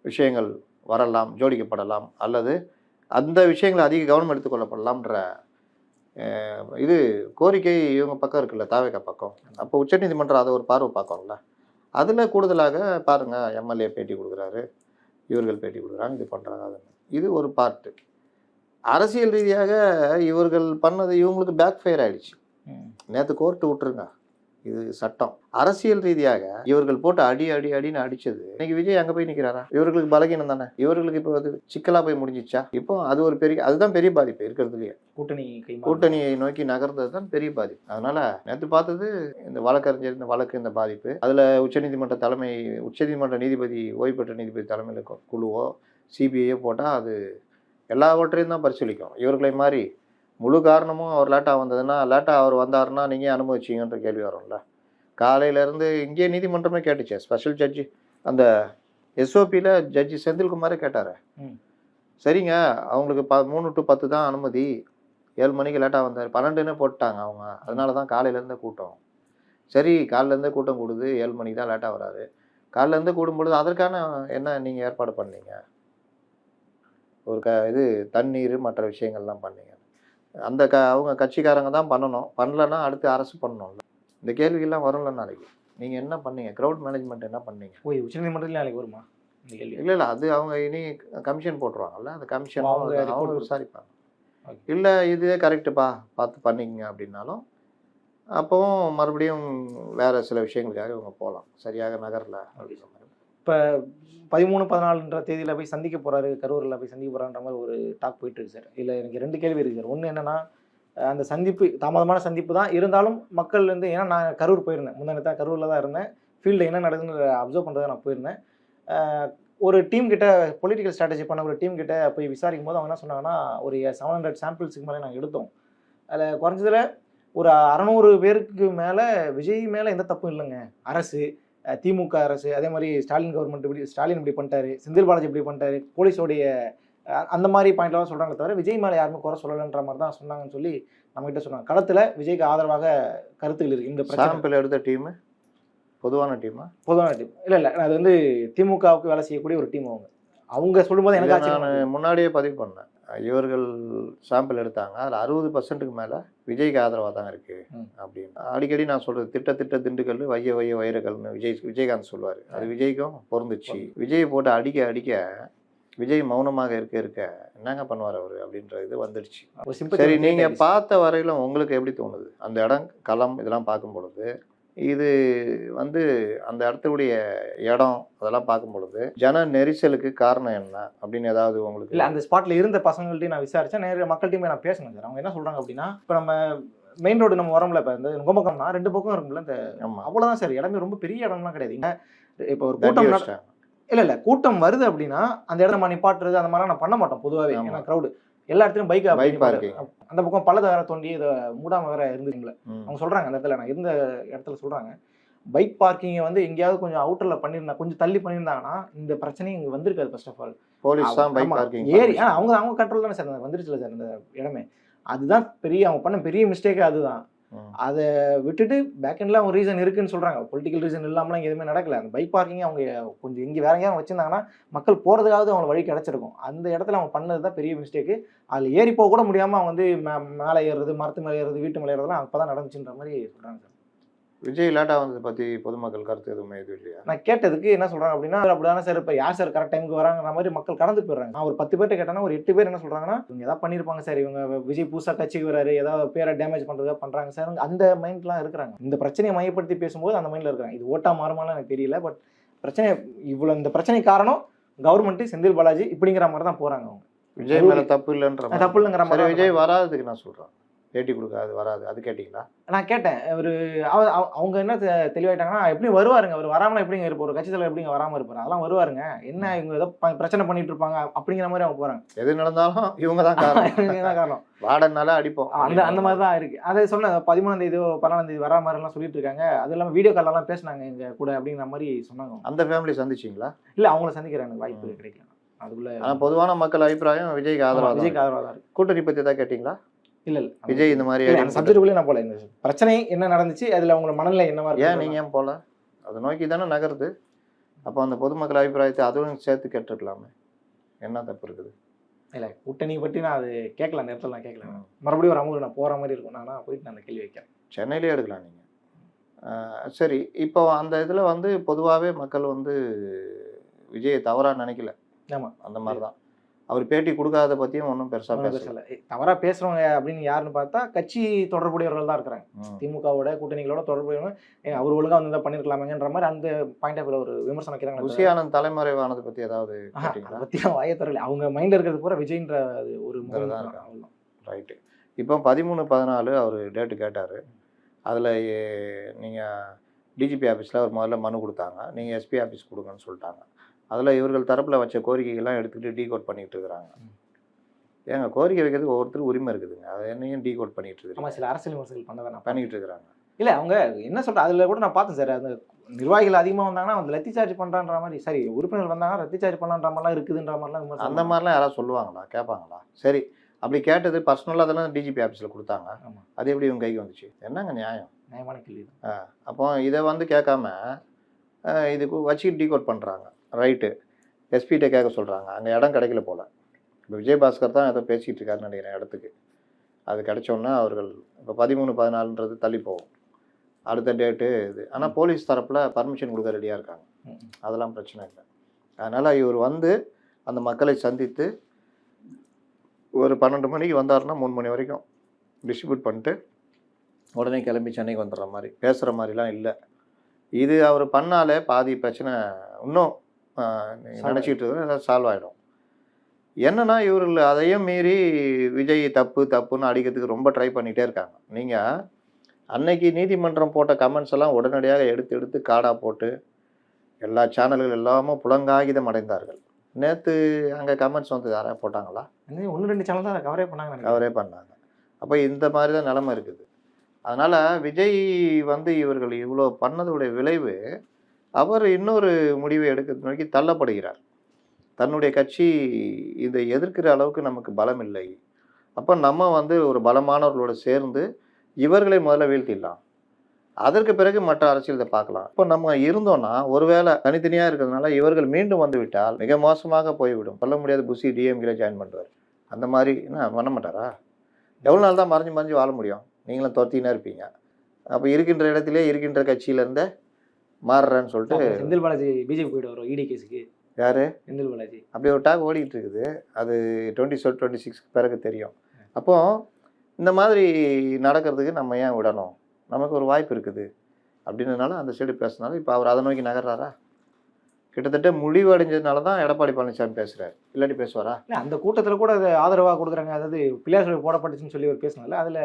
விஷயங்கள் வரலாம், ஜோடிக்கப்படலாம், அல்லது அந்த விஷயங்களை அதிக கவனம் எடுத்துக்கொள்ளப்படலாம்ன்ற இது கோரிக்கை இவங்க பக்கம் இருக்குல்ல, தாவேகா பக்கம். அப்போ உச்சநீதிமன்றம் அதை ஒரு பார்வை பார்க்கணும்ல. அதில் கூடுதலாக பாருங்கள், எம்எல்ஏ பேட்டி கொடுக்குறாரு, இவர்கள் பேட்டி கொடுக்குறாங்க, இது பண்ணுறாங்க, அது இது ஒரு பார்ட்டு. அரசியல் ரீதியாக இவர்கள் பண்ணது இவங்களுக்கு பேக் ஃபயர் ஆகிடுச்சு. நேற்று கோர்ட்டு விட்டுருங்க, இது சட்டம். அரசியல் ரீதியாக இவர்கள் போட்டு அடின்னு அடிச்சது இன்னைக்கு விஜய் அங்கே போய் நிற்கிறாரா? இவர்களுக்கு பலகீனம் தானே. இவர்களுக்கு இப்போ அது சிக்கலாக போய் முடிஞ்சிச்சா? இப்போ அது ஒரு அதுதான் பெரிய பாதிப்பு இருக்கிறதுலையே. கூட்டணியை நோக்கி நகர்ந்தது தான் பெரிய பாதிப்பு. அதனால நேற்று பார்த்தது இந்த வழக்கறிஞர், இந்த வழக்கு, இந்த பாதிப்பு. அதில் உச்சநீதிமன்ற நீதிபதி, ஓய்வு பெற்ற நீதிபதி தலைமையில் குழுவோ சிபிஐயோ போட்டால் அது எல்லாவற்றையும் தான் பரிசீலிக்கும். இவர்களை மாதிரி முழு காரணமும் அவர் லேட்டாக வந்ததுன்னா, லேட்டாக அவர் வந்தாருன்னா நீங்கள் அனுமதிச்சிங்கன்ற கேள்வி வரும்ல. காலையிலேருந்து இங்கேயே நீதிமன்றமே கேட்டுச்சு. ஸ்பெஷல் ஜட்ஜி அந்த எஸ்ஓபியில் ஜட்ஜி செந்தில்குமாரே கேட்டார். சரிங்க, அவங்களுக்கு 3 to 10 தான் அனுமதி, 7 மணிக்கு லேட்டாக வந்தார், 12ன்னு போட்டாங்க அவங்க. அதனால தான் காலையிலேருந்தே கூட்டம். சரி, காலையிலேருந்தே கூட்டம் கூடுது, 7 மணிக்கு தான் லேட்டாக வராரு. காலையிலேருந்து கூடும்பொழுது அதற்கான என்ன நீங்கள் ஏற்பாடு பண்ணீங்க? ஒரு இது தண்ணீர் மற்ற விஷயங்கள்லாம் பண்ணீங்க. அந்த அவங்க கட்சிக்காரங்க தான் பண்ணணும். பண்ணலன்னா அடுத்து அரசு பண்ணணும்ல. இந்த கேள்விகள்லாம் வரும்ல நாளைக்கு. நீங்கள் என்ன பண்ணீங்க? க்ரௌட் மேனேஜ்மெண்ட் என்ன பண்ணீங்க? உச்சநீதிமன்றத்தில் நாளைக்கு வருமா இந்த கேள்வி? இல்லை அது அவங்க இனி கமிஷன் போட்டுருவாங்கல்ல, அந்த கமிஷன் அவங்க விசாரிப்பாங்க. இல்லை இதுவே கரெக்டுப்பா, பார்த்து பண்ணிக்கங்க அப்படின்னாலும் அப்போவும் மறுபடியும் வேறு சில விஷயங்களுக்காக இவங்க போகலாம், சரியாக நகரில் அப்படின்ற மாதிரி. இப்போ 13-14 தேதியில் போய் சந்திக்க போகிறாரு, கரூரில் போய் சந்திக்க போகிறான்ற மாதிரி ஒரு டாக் போயிட்டு இருக்கு சார். இல்லை எனக்கு 2 கேள்வி இருக்குது சார். ஒன்று என்னென்னா, அந்த சந்திப்பு தாமதமான சந்திப்பு தான் இருந்தாலும் மக்கள் வந்து, ஏன்னா நான் கரூர் போயிருந்தேன், முந்தானே தான் கரூரில் தான் இருந்தேன், ஃபீல்டில் என்ன நடக்குதுன்னு அப்சர்வ் பண்ணுறதை நான் போயிருந்தேன். ஒரு டீம் கிட்ட பொலிட்டிக்கல் ஸ்ட்ராட்டஜி பண்ண ஒரு டீம் கிட்ட போய் விசாரிக்கும் போது அவங்க என்ன சொன்னாங்கன்னா, ஒரு 700 சாம்பிள்ஸுக்கு மேலே நாங்கள் எடுத்தோம். அதில் குறைஞ்சதில் ஒரு 600 பேருக்கு மேலே விஜய் மேலே எந்த தப்பும் இல்லைங்க. அரசு, திமுக அரசு, அதே மாதிரி ஸ்டாலின் கவர்மெண்ட் ஸ்டாலின் இப்படி பண்ணிட்டாரு, செந்தில் பாலாஜி இப்படி பண்ணிட்டாரு, போலீஸோடைய அந்த மாதிரி பாயிண்ட்லாம் சொல்கிறாங்க தவிர விஜய் மேலே யாருமே குறை சொல்லலைன்ற மாதிரி தான் சொன்னாங்கன்னு சொல்லி நம்மகிட்ட சொன்னாங்க. களத்தில் விஜய்க்கு ஆதரவாக கருத்துக்கள் இருக்குது. இந்த சாம்பிள் எடுத்த டீமு பொதுவான டீம் இல்லை அது வந்து திமுகவுக்கு வேலை செய்யக்கூடிய ஒரு டீம். அவங்க சொல்லும்போது எனக்கு நான் முன்னாடியே பதிவு பண்ணேன். இவர்கள் சாம்பிள் எடுத்தாங்க, அதில் 60% மேலே விஜய்க்கு ஆதரவாக தான் இருக்குது அப்படின்னு. அடிக்கடி நான் சொல்கிறது, திட்ட திண்டுக்கல், வைய வைரக்கல்னு விஜயகாந்த் சொல்லுவார். அது விஜய்க்கும் பொருந்துச்சு. விஜய் போட்டு அடிக்க விஜய் மௌனமாக இருக்க என்னங்க பண்ணுவார் அவர் அப்படின்ற இது வந்துடுச்சு. சரி, நீங்கள் பார்த்த வரையிலும் உங்களுக்கு எப்படி தோணுது? அந்த இடம், களம், இதெல்லாம் பார்க்கும் பொழுது இது வந்து அந்த இடத்துடைய இடம் அதெல்லாம் பார்க்கும் பொழுது ஜன நெரிசலுக்கு காரணம் என்ன அப்படின்னு ஏதாவது உங்களுக்கு? இல்லை, அந்த ஸ்பாட்டில் இருந்த பசங்கள்ட்டையும் நான் விசாரித்தேன், நேர மக்கள்கிட்டையுமே நான் பேசினேன் சார். அவங்க என்ன சொல்கிறாங்க அப்படின்னா, இப்போ நம்ம மெயின் ரோடு நம்ம வரோம்ல, இப்போ இந்த கும்பகோணம்னா 2 பக்கம் இருக்கும்ல, இந்த அவ்வளோதான் சார். இடமே ரொம்ப பெரிய இடம்லாம் கிடையாது. இப்போ ஒரு கூட்டம் இல்லை கூட்டம் வருது அப்படின்னா அந்த இடத்த நம்ம நிப்பாட்டுறது அந்த மாதிரிலாம் நான் பண்ண மாட்டோம் பொதுவாகவே. ஏன்னா க்ரௌடு எல்லா இடத்துலையும் பைக் பார்க்கிங், அந்த பக்கம் பள்ளத்தை வேற தோண்டி இதை மூடாமல் வேற இருந்துங்களே. அவங்க சொல்கிறாங்க, அந்த இடத்துல நான் இருந்த இடத்துல சொல்கிறாங்க, பைக் பார்க்கிங்கை வந்து எங்கேயாவது கொஞ்சம் அவுட்டரில் பண்ணியிருந்தா, கொஞ்சம் தள்ளி பண்ணியிருந்தாங்கன்னா இந்த பிரச்சனையும் இங்கே வந்திருக்காது. ஃபர்ஸ்ட் ஆஃப் ஆல் போலீஸ் தான் பைக் பார்க்கிங் ஏறி, ஆனால் அவங்க கண்ட்ரோல் தானே சார் வந்துருச்சுல சார் இந்த இடமே. அதுதான் அவங்க பண்ண பெரிய மிஸ்டேக்கே அதுதான். அதை விட்டுட்டு பேக்கெண்டில் அவங்க ரீசன் இருக்குன்னு சொல்கிறாங்க. பொலிட்டிக்கல் ரீசன் இல்லாமலாம் இங்கே எதுவுமே நடக்கல. அந்த பைக் பார்க்கிங் அவங்க கொஞ்சம் இங்கே வேற எங்கேயாவது வச்சுருந்தாங்கன்னா மக்கள் போகிறதுக்காவது அவங்க வழி கிடச்சிருக்கும். அந்த இடத்துல அவங்க பண்ணது தான் பெரிய மிஸ்டேக்கு. அதில் ஏறி போக கூட முடியாமல் அவங்க வந்து மேலே ஏறுறது, மரத்து மேலே ஏறுறது, வீட்டு மேலே ஏறுறதுலாம் அப்போ தான் நடந்துச்சுன்ற மாதிரி சொல்கிறாங்க சார். விஜய் லேட்டாக வந்ததை பற்றி பொதுமக்கள் கருத்து எதுவுமே இது இல்லையா? நான் கேட்டதுக்கு என்ன சொல்கிறாங்க அப்படின்னா, அப்படிதானே சார், இப்போ யார் சார் கரெக்ட் டைமுக்கு வராங்கிற மாதிரி மக்கள் கடந்து போயிடுறாங்க. நான் ஒரு 10 பேர்ட்ட கேட்டேன்னா ஒரு 8 பேர் என்ன சொல்கிறாங்கன்னா, இவங்க எதாவது பண்ணியிருப்பாங்க சார், இவங்க விஜய் புதுசாக கட்சிக்கு வராரு, ஏதாவது பேரை டேமேஜ் பண்ணுறதா பண்ணுறாங்க சார், அந்த மைண்ட்லாம் இருக்கிறாங்க. இந்த பிரச்சனையை மையப்படுத்தி பேசும்போது அந்த மைண்டில் இருக்கிறாங்க. இது ஓட்டா மாறுமானு எனக்கு தெரியல. பட் பிரச்சனை இவ்வளோ, இந்த பிரச்சனை காரணம் கவர்மெண்ட்டு, செந்தில் பாலாஜி இப்படிங்கிற மாதிரி தான் போகிறாங்க. அவங்க விஜய் மேலே தப்பு இல்லைங்கிற மாதிரி விஜய் வராதுக்கு நான் சொல்கிறேன். பேட்டி கொடுக்காது வராது, அது கேட்டிங்களா? நான் கேட்டேன். அவங்க என்ன தெளிவாயிட்டாங்கன்னா, எப்படியும் வருவாருங்க. அவர் வராமலாம் எப்படிங்க இருப்பாரு? ஒரு கட்சி தலைவர் எப்படிங்க வராம இருப்பாரு? அதெல்லாம் வருவாருங்க. என்ன இவங்க ஏதோ பிரச்சனை பண்ணிட்டு இருப்பாங்க அப்படிங்கிற மாதிரி அவங்க போறாங்க. எது நடந்தாலும் இவங்க தான் காரணம். இவங்க தான் காரணம். வார்டன்னால அடிப்போம். அந்த மாதிரி தான் இருக்கு. அதை சொன்னேன் 13ஆம் தேதியோ 14ஆம் தேதி வரா மாதிரிலாம் சொல்லிட்டு இருக்காங்க. அது இல்லாம வீடியோ கால்லாம் பேசினாங்க எங்க கூட அப்படிங்கிற மாதிரி சொன்னாங்க. அந்த ஃபேமிலி சந்திச்சிங்களா? இல்ல அவங்கள சந்திக்கிற எனக்கு வாய்ப்பு கிடைக்கல. அதுக்குள்ள ஆனால் பொதுவான மக்கள் அபிப்பிராயம் விஜய்க்கு ஆதரவாக விஜய்க்கு ஆதரவாக தான் இருக்கு. கூட்டணி பற்றி தான் கேட்டிங்களா? இல்ல விஜய் இந்த மாதிரி அந்த சப்ஜெக்ட்டுக்குள்ளே நான் போல. இந்த பிரச்சனை என்ன நடந்துச்சு, அதுல அவங்களோட மனநிலை என்னவா இருக்கு? ஏன் நீங்கள் ஏன் போல? அதை நோக்கி தானே நகருது. அப்போ அந்த பொதுமக்கள் அபிப்பிராயத்தை அதுவும் சேர்த்து கேட்டுருக்கலாமே, என்ன தப்பு இருக்குது? இல்லை கூட்டணி பற்றி நான் அது கேட்கல, அந்த இடத்துல நான் கேட்கல. மறுபடியும் ஒரு அமௌண்ட் நான் போகிற மாதிரி இருக்கும். நான் போயிட்டு நான் அந்த கேள்வி வைக்கிறேன். சென்னையிலே எடுக்கலாம் நீங்கள். சரி, இப்போ அந்த இதில் வந்து பொதுவாகவே மக்கள் வந்து விஜயை தவறாக நினைக்கல. ஆமாம், அந்த மாதிரி தான். அவர் பேட்டி கொடுக்காத பற்றியும் ஒன்றும் பெருசாக பேசல. தவறாக பேசுகிறவங்க அப்படின்னு யாருன்னு பார்த்தா கட்சி தொடர்புடையவர்கள் தான் இருக்கிறாங்க. திமுகவோட கூட்டணிகளோட தொடர்புடையவங்க. அவர் ஒழுங்காக வந்து பண்ணியிருக்கலாமேன்ற மாதிரி அந்த பாயிண்ட் ஆஃப் ஒரு விமர்சனம் வைக்கிறாங்க. ருசி ஆனந்த் தலைமறைவானதை பற்றி ஏதாவது அதை பற்றி வாயை தரல. அவங்க மைண்டில் இருக்கிறது பூரா விஜய்ன்ற ஒரு முறை தான் இருக்காங்க. ரைட்டு. இப்போ 13/14 அவர் டேட்டு கேட்டார். அதில் நீங்கள் டிஜிபி ஆஃபீஸில் ஒரு முதல்ல மனு கொடுத்தாங்க, நீங்கள் எஸ்பி ஆஃபீஸ் கொடுங்கன்னு சொல்லிட்டாங்க. அதில் இவர்கள் தரப்பில் வச்ச கோரிக்கைகள்லாம் எடுத்துக்கிட்டு டீகோட் பண்ணிகிட்டு இருக்கிறாங்க. ஏங்க கோரிக்கை வைக்கிறதுக்கு ஒவ்வொருத்தருக்கு உரிமை இருக்குதுங்க, அதை என்னையும் டீகோட் பண்ணிகிட்டு இருக்காங்க. ஆமாம், சில அரசியல் விமர்சனங்கள் பண்ணதான் பண்ணிகிட்டு இருக்கிறாங்க. இல்லை அவங்க என்ன சொல்கிறாங்க அதில் கூட நான் பார்த்தேன் சார். அந்த நிர்வாகிகள் அதிகமாக வந்தாங்கன்னா வந்து லத்தி சார்ஜ் பண்ணுறான்ற மாதிரி, சரி உறுப்பினர் வந்தாங்கன்னா லத்தி சார்ஜ் பண்ணலான்ற மாதிரிலாம் இருக்குதுன்ற மாதிரிலாம் அந்த மாதிரிலாம் யாராவது சொல்லுவாங்களா, கேட்பாங்களா? சரி, அப்படி கேட்டது பர்சனலாக தானே டிஜிபி ஆஃபீஸில் கொடுத்தாங்க. அது எப்படி இவங்க கைக்கு வந்துச்சு? என்னங்க நியாயம்? நியாயமான கேள்வி. அப்போ இதை வந்து கேட்காம இதுக்கு வச்சுக்கிட்டு டீகோட் பண்ணுறாங்க. ரைட்டு, எஸ்பிகிட்ட கேட்க சொல்கிறாங்க. அங்கே இடம் கிடைக்கல போல். இப்போ விஜயபாஸ்கர் தான் ஏதோ பேசிகிட்டு இருக்காருன்னு நினைக்கிறேன் இடத்துக்கு. அது கிடைச்சோன்னா அவர்கள் இப்போ 13/14 தள்ளி போகும், அடுத்த டேட்டு இது. ஆனால் போலீஸ் தரப்பில் பர்மிஷன் கொடுக்க ரெடியாக இருக்காங்க, அதெல்லாம் பிரச்சனை இல்லை. அதனால் இவர் வந்து அந்த மக்களை சந்தித்து ஒரு 12 மணிக்கு வந்தாருன்னா 3 மணி வரைக்கும் டிஸ்ட்ரிபியூட் பண்ணிட்டு உடனே கிளம்பி சென்னைக்கு வந்துடுற மாதிரி பேசுகிற மாதிரிலாம் இல்லை. இது அவர் பண்ணாலே பாதி பிரச்சனை இன்னும் நினச்சிக்கிட்டு இருக்கிறது சால்வ் ஆகிடும். என்னன்னா இவர்கள் அதையும் மீறி விஜய் தப்புன்னு அடிக்கிறதுக்கு ரொம்ப ட்ரை பண்ணிகிட்டே இருக்காங்க. நீங்கள் அன்னைக்கு நீதிமன்றம் போட்ட கமெண்ட்ஸ் எல்லாம் உடனடியாக எடுத்து காடாக போட்டு எல்லா சேனல்கள் எல்லாமும் புலங்காகிதம் அடைந்தார்கள். நேற்று அங்கே கமெண்ட்ஸ் வந்து யாராவது போட்டாங்களா? 1-2 சேனல் தான் கவரே பண்ணாங்க. அப்போ இந்த மாதிரி தான் நிலைமை இருக்குது. அதனால் விஜய் வந்து இவர்கள் இவ்வளோ பண்ணதுடைய விளைவு, அவர் இன்னொரு முடிவை எடுக்கிறது நோக்கி தள்ளப்படுகிறார். தன்னுடைய கட்சி இதை எதிர்க்கிற அளவுக்கு நமக்கு பலம் இல்லை, அப்போ நம்ம வந்து ஒரு பலமானவர்களோடு சேர்ந்து இவர்களை முதல்ல வீழ்த்திடலாம், அதற்கு பிறகு மற்ற அரசியல் இதை பார்க்கலாம். இப்போ நம்ம இருந்தோம்னா ஒருவேளை தனித்தனியாக இருக்கிறதுனால இவர்கள் மீண்டும் வந்து விட்டால் மிக மோசமாக போய்விடும். சொல்ல முடியாது, புஷி டிஎம்கேல ஜாயின் பண்ணுவார். அந்த மாதிரி என்ன பண்ண மாட்டாரா? எவ்வளோ நாள் தான் மறைஞ்சு வாழ முடியும்? நீங்களும் தோத்தினா இருப்பீங்க. அப்போ இருக்கின்ற இடத்திலே இருக்கின்ற கட்சியிலேருந்து மாறுறேன்னு சொல்லிட்டு செந்தில் பாலாஜி பிஜேபி போய்ட்டு வரும் இடி கேஸுக்கு. யார்? செந்தில் பாலாஜி. அப்படி ஒரு டாக் ஓடிக்கிட்டு இருக்குது. அது 2026 பிறகு தெரியும். அப்போது இந்த மாதிரி நடக்கிறதுக்கு நம்ம ஏன் விடணும்? நமக்கு ஒரு வாய்ப்பு இருக்குது அப்படின்றதுனால அந்த சைடு பேசுனாலும் இப்போ அவர் அதை நோக்கி நகர்றாரா? கிட்டத்தட்ட முடிவு அடைஞ்சதுனால தான் எடப்பாடி பழனிசாமி பேசுகிறார், இல்லாட்டி பேசுவாரா? இல்லை, அந்த கூட்டத்தில் கூட அது ஆதரவாக கொடுக்குறாங்க. அதாவது பிள்ளையார் சொல்லி போடப்பட்டுச்சுன்னு சொல்லி ஒரு பேசினால அதில்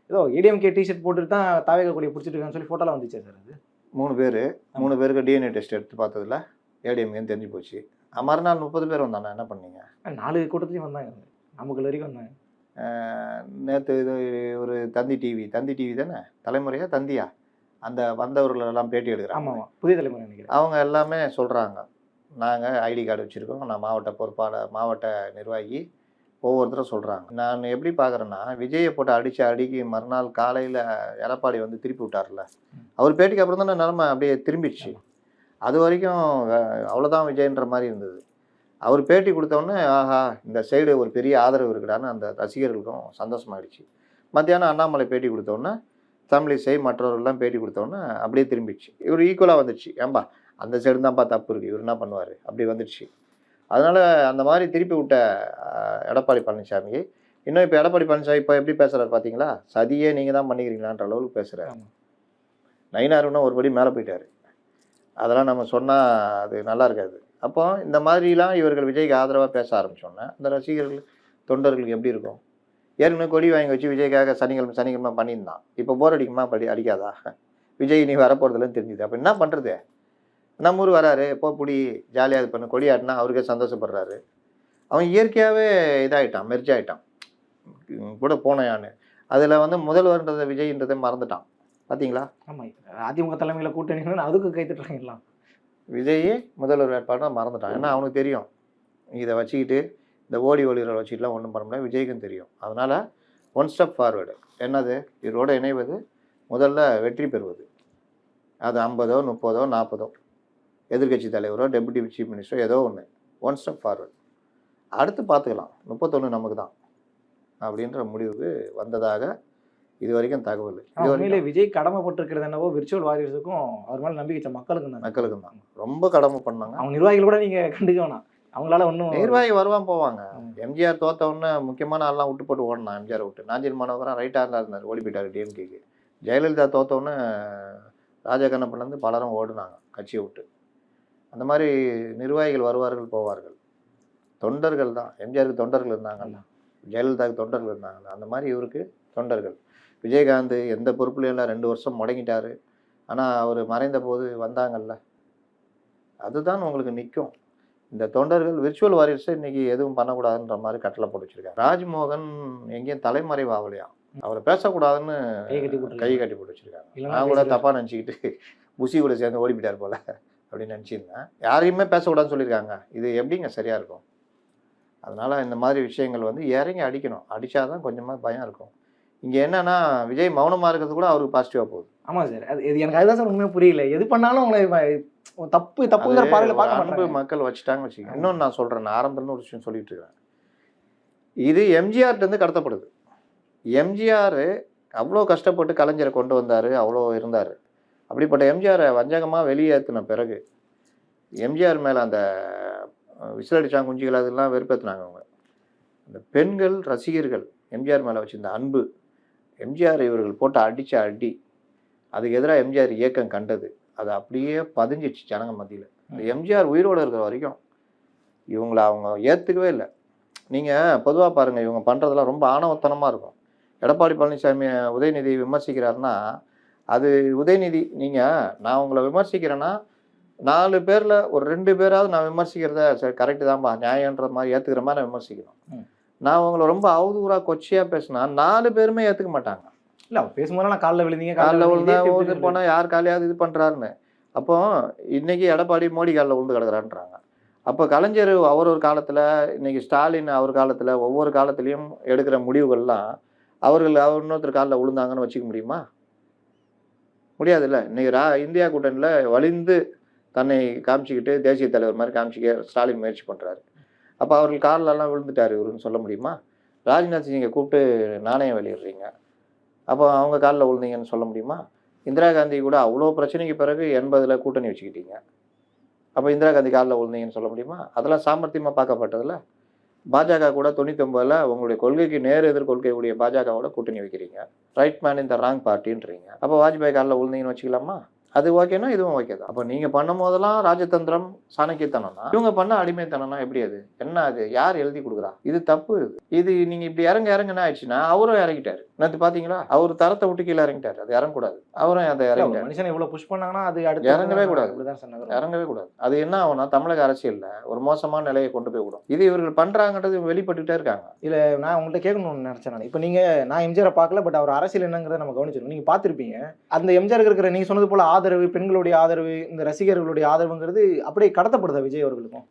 ஏதோ ஏடிஎம்கே டிஷர்ட் போட்டுட்டு தான் தாவேக கொடி பிடிச்சிட்டு சொல்லி ஃபோட்டோலாம் வந்துச்சு சார். அது 3 பேருக்கு டிஎன்ஏ டெஸ்ட் எடுத்து பார்த்ததில்ல ஏடிஎம்கேன்னு தெரிஞ்சு போச்சு. மறுநாள் 30 பேர் வந்தாங்க. என்ன பண்ணீங்க? 4 கூட்டத்துலையும் வந்தாங்க, நமக்கு வரைக்கும் வந்தாங்க. நேற்று இது ஒரு தந்தி டிவி தானே, தலைமுறையா தந்தியா, அந்த வந்தவர்களெல்லாம் பேட்டி எடுக்கிறாங்க. ஆமாம், புதிய தலைமுறை நினைக்கிறேன். அவங்க எல்லாமே சொல்கிறாங்க, நாங்கள் ஐடி கார்டு வச்சுருக்கோம், நான் மாவட்ட பொறுப்பாளர், மாவட்ட நிர்வாகி, ஒவ்வொருத்தரும் சொல்கிறாங்க. நான் எப்படி பார்க்குறேன்னா, விஜயை போட்டு அடிக்கு மறுநாள் காலையில் எடப்பாடி வந்து திருப்பி விட்டார்ல, அவர் பேட்டிக்கு அப்புறம் தானே நிலமை அப்படியே திரும்பிடுச்சு. அது வரைக்கும் அவ்வளோதான் விஜய்ன்ற மாதிரி இருந்தது. அவர் பேட்டி கொடுத்தோன்னே ஆஹா இந்த சைடு ஒரு பெரிய ஆதரவு இருக்குடான்னு அந்த ரசிகர்களுக்கும் சந்தோஷமாயிடுச்சு. மத்தியானம் அண்ணாமலை பேட்டி கொடுத்தோன்னே, தமிழிசை மற்றவர்கள்லாம் பேட்டி கொடுத்தோன்னே அப்படியே திரும்பிடுச்சு. இவர் ஈக்குவலாக வந்துடுச்சு. ஏன்பா அந்த சைடு தான்ப்பா தப்பு இருக்குது, இவர் என்ன பண்ணுவார், அப்படி வந்துடுச்சு. அதனால் அந்த மாதிரி திருப்பி விட்ட எடப்பாடி பழனிசாமியை இன்னும் இப்போ எடப்பாடி பழனிசாமி இப்போ எப்படி பேசுகிறார் பார்த்தீங்களா? சதியே நீங்கள் தான் பண்ணிக்கிறீங்களான்ற அளவுக்கு பேசுகிறார். நயினாருன்னா ஒருபடி மேலே போயிட்டார். அதெல்லாம் நம்ம சொன்னால் அது நல்லா இருக்காது. அப்போ இந்த மாதிரிலாம் இவர்கள் விஜய்க்கு ஆதரவாக பேச ஆரம்பித்தோன்னே அந்த ரசிகர்கள் தொண்டர்களுக்கு எப்படி இருக்கும்? ஏற்கனவே கொடி வாங்கி வச்சு விஜய்க்காக சனிக்கிழமை பண்ணியிருந்தான். இப்போ போர் அடிக்குமா அடிக்காதா? விஜய் நீ வரப்போகிறதுலன்னு தெரிஞ்சுது. அப்போ என்ன பண்ணுறது? நம்ம ஊர் வராரு, புடி ஜாலியாக இது பண்ணு, கொடி ஆட்டினா அவருக்கே சந்தோஷப்படுறாரு. அவன் இயற்கையாகவே இதாகிட்டான், மெர்ஜ் ஆகிட்டான் கூட போனையான்னு. அதில் வந்து முதல்வர்ன்றதை விஜய்ன்றதை மறந்துட்டான். பார்த்தீங்களா? ஆமாம், அதிமுக தலைமையில் கூட்டணி அதுக்கு கைத்துட்றாங்கலாம். விஜயே முதல்வர் வேட்பாளர் மறந்துட்டான். ஏன்னா அவனுக்கு தெரியும் இதை வச்சுக்கிட்டு இந்த ஓடி ஒளிகளை வச்சுக்கிட்டுலாம் ஒன்றும் பண்ண முடியாது. விஜய்க்கும் தெரியும். அதனால் ஒன் ஸ்டெப் ஃபார்வேர்டு. என்னது? இதோட இணைவது, முதல்ல வெற்றி பெறுவது. அது 50ஓ 30ஓ 40ஓ எதிர்கட்சி தலைவரோ டெபுட்டி சீஃப் மினிஸ்டரோ ஏதோ ஒன்று. One step forward. அடுத்து பார்த்துக்கலாம், 31 நமக்கு தான் அப்படின்ற முடிவுக்கு வந்ததாக இது வரைக்கும் தகவல். உண்மையிலே விஜய் கடமைப்பட்டிருக்கிறது என்னவோ விர்ச்சுவல் வாரியர்ஸுக்கும் அவர் மேலே நம்பிக்கை மக்களுக்கு தான் ரொம்ப கடமை பண்ணாங்க. அவங்க நிர்வாகிகள் கூட நீங்கள் கண்டுக்க வேணாம், அவங்களால ஒன்றும். நிர்வாகி வருவான் போவாங்க. எம்ஜிஆர் தோத்த உடனே முக்கியமான ஆள்லாம் விட்டு போட்டு ஓடணும். எம்ஜிஆர் விட்டு நாஞ்சில் மனோகரன் ரைட்டாக இருந்தார், ஓடி போயிட்டார் டிஎம்கேக்கு. ஜெயலலிதா தோத்த உடனே ராஜகண்ணப்பன்லேருந்து பலரும் ஓடுனாங்க கட்சியை விட்டு. அந்த மாதிரி நிர்வாகிகள் வருவார்கள் போவார்கள். தொண்டர்கள் தான். எம்ஜிஆருக்கு தொண்டர்கள் இருந்தாங்கல்ல, ஜெயலலிதாவுக்கு தொண்டர்கள் இருந்தாங்கல்ல, அந்த மாதிரி இவருக்கு தொண்டர்கள். விஜயகாந்த் எந்த பொறுப்புலையும் இல்லை, 2 வருஷம் முடங்கிட்டார். ஆனால் அவர் மறைந்த போது வந்தாங்கல்ல, அதுதான் உங்களுக்கு நிற்கும். இந்த தொண்டர்கள் விர்ச்சுவல் வாரியர்ஸை இன்றைக்கி எதுவும் பண்ணக்கூடாதுன்ற மாதிரி கட்டளை போட்டு வச்சுருக்காங்க. ராஜ்மோகன் எங்கேயும் தலைமறைவு ஆகலையாம், அவரை பேசக்கூடாதுன்னு கை கட்டி போட்டு வச்சுருக்காங்க. நான் கூட தப்பாக நினச்சிக்கிட்டு புசி கூட சேர்ந்து ஓடி போயிட்டார் போல் அப்படின்னு நினச்சிருந்தேன். யாரையுமே பேசக்கூடாதுன்னு சொல்லியிருக்காங்க. இது எப்படிங்க சரியாக இருக்கும்? அதனால் இந்த மாதிரி விஷயங்கள் வந்து இறங்கி அடிக்கணும். அடித்தாதான் கொஞ்சமாக பயம் இருக்கும். இங்கே என்னன்னா, விஜய் மௌனமாக இருக்கிறது கூட அவருக்கு பாசிட்டிவாக போகுது. ஆமாம் சார், அது எனக்கு அதுதான் சார் உண்மையாக புரியல. எது பண்ணாலும் அவங்களை தப்புங்கிற பார்வையில் பார்க்க மாட்டாங்க. மக்கள் வச்சுட்டாங்க வச்சுக்கோங்க. இன்னொன்று நான் சொல்கிறேன், நான் ஆரம்பத்தில் ஒரு விஷயம் சொல்லிட்டு இருக்கிறேன். இது எம்ஜிஆர்லேருந்து கடத்தப்படுது. எம்ஜிஆர் அவ்வளோ கஷ்டப்பட்டு கலைஞரை கொண்டு வந்தார், அவ்வளோ இருந்தார். அப்படிப்பட்ட எம்ஜிஆரை வஞ்சகமாக வெளியேற்றின பிறகு எம்ஜிஆர் மேலே அந்த விசிலடிச்சாங்க குஞ்சிகள் அதெல்லாம் வெறுப்பேற்றினாங்க அவங்க. அந்த பெண்கள் ரசிகர்கள் எம்ஜிஆர் மேலே வச்சுருந்த அன்பு, எம்ஜிஆர் இவர்கள் போட்டு அடித்த அடி, அதுக்கு எதிராக எம்ஜிஆர் இயக்கம் கண்டது, அது அப்படியே பதிஞ்சிச்சு ஜனங்க மத்தியில். எம்ஜிஆர் உயிரோடு இருக்கிற வரைக்கும் இவங்கள அவங்க ஏற்றுக்கவே இல்லை. நீங்கள் பொதுவாக பாருங்கள், இவங்க பண்ணுறதெல்லாம் ரொம்ப ஆணவத்தனமாக இருக்கும். எடப்பாடி பழனிசாமி உதயநிதி விமர்சிக்கிறாருன்னா, அது உதயநிதி, நான் உங்களை விமர்சிக்கிறேன்னா 4 பேரில் ஒரு 2 பேராவது நான் விமர்சிக்கிறத சரி கரெக்டு தான்ப்பா நியாயன்ற மாதிரி ஏற்றுக்கிற மாதிரி நான் விமர்சிக்கணும். நான் உங்களை ரொம்ப அவதூறாக கொச்சையாக பேசினா 4 பேருமே ஏற்றுக்க மாட்டாங்க. இல்லை, அவர் பேசும்போது நான் காலில் விழுந்தீங்க, காலில் விழுந்தா இது போனால் யார் காலையாவது இது பண்ணுறாருன்னு. அப்போ இன்றைக்கி எடப்பாடி மோடி காலில் விழுந்து கிடக்குறான்றாங்க. அப்போ கலைஞர் அவர் ஒரு காலத்தில், இன்றைக்கி ஸ்டாலின் அவர் காலத்தில், ஒவ்வொரு காலத்துலேயும் எடுக்கிற முடிவுகள்லாம் அவர் இன்னொருத்தர் காலில் விழுந்தாங்கன்னு வச்சுக்க முடியுமா? முடியாதுல்ல. இன்றைக்கி இந்தியா கூட்டணியில் வலிந்து தன்னை காமிச்சிக்கிட்டு தேசிய தலைவர் மாதிரி காமிச்சிக்க ஸ்டாலின் முயற்சி பண்ணுறாரு. அப்போ அவர்கள் காலிலெல்லாம் விழுந்துட்டார் இவருன்னு சொல்ல முடியுமா? ராஜ்நாத் சிங்கை கூப்பிட்டு நாணயம் வெளியிடுறீங்க, அப்போ அவங்க காலில் விழுந்தீங்கன்னு சொல்ல முடியுமா? இந்திரா காந்தி கூட அவ்வளோ பிரச்சனைக்கு பிறகு 80ல் கூட்டணி வச்சுக்கிட்டீங்க, அப்போ இந்திரா காந்தி காலில் விழுந்தீங்கன்னு சொல்ல முடியுமா? அதெல்லாம் சாமர்த்தியமாக பார்க்கப்பட்டதில்ல. பாஜக கூட 99ல் உங்களுடைய கொள்கைக்கு நேர் எதிர் கொள்கையுடைய பாஜகவோட கூட்டணி வைக்கிறீங்க. ரைட் மேன் இந்த ராங் பார்ட்டின்றீங்க. அப்போ வாஜ்பாய் காலில் விழுந்தீங்கன்னு வச்சுக்கலாமா? அது ஓகேனா இதுவும் ஓகே தான். அப்போ நீங்கள் பண்ணும் போதெல்லாம் ராஜதந்திரம் சாணக்கியத்தனம்னா, இவங்க பண்ண அடிமைத்தனம்னா எப்படி? அது என்ன? அது யார் எழுதி கொடுக்குறா? இது தப்பு. இது நீங்கள் இப்படி இறங்குனா ஆயிடுச்சுன்னா அவரும் இறங்கிட்டாரு. நேற்று பார்த்தீங்களா, அவர் தரத்தை விட்டு கீழே இறங்கிட்டாரு. அது இறங்கக்கூடாது. அவரும் அதை இறங்கிட்டாரு. மனுஷனை இவ்வளோ புஷ் பண்ணாங்கன்னா அது அடுத்து இறங்கவே கூடாது. இறங்கவே கூடாது. அது என்ன ஆகும்னா, தமிழக அரசியலில் ஒரு மோசமான நிலையை கொண்டு போய் விடும். இது இவர்கள் பண்ணுறாங்கன்றது வெளிப்பட்டுக்கிட்டே இருக்காங்க. இல்லை, நான் உங்கள்கிட்ட கேட்கணும்னு நினச்சேன் நான். இப்போ நான் எம்ஜிஆரை பார்க்கல, பட் அவர் அரசியல் என்னங்கிறத நம்ம கவனிச்சிருக்கோம். நீங்கள் பார்த்துருப்பீங்க, அந்த எம்ஜிஆர் இருக்கிற நீங்கள் சொன்னது போல் ஆதரவு, பெண்களுடைய ஆதரவு, இந்த ரசிகர்களுடைய ஆதரவுங்கிறது அப்படியே கடத்தப்படுதா விஜய் அவர்களுக்கும்?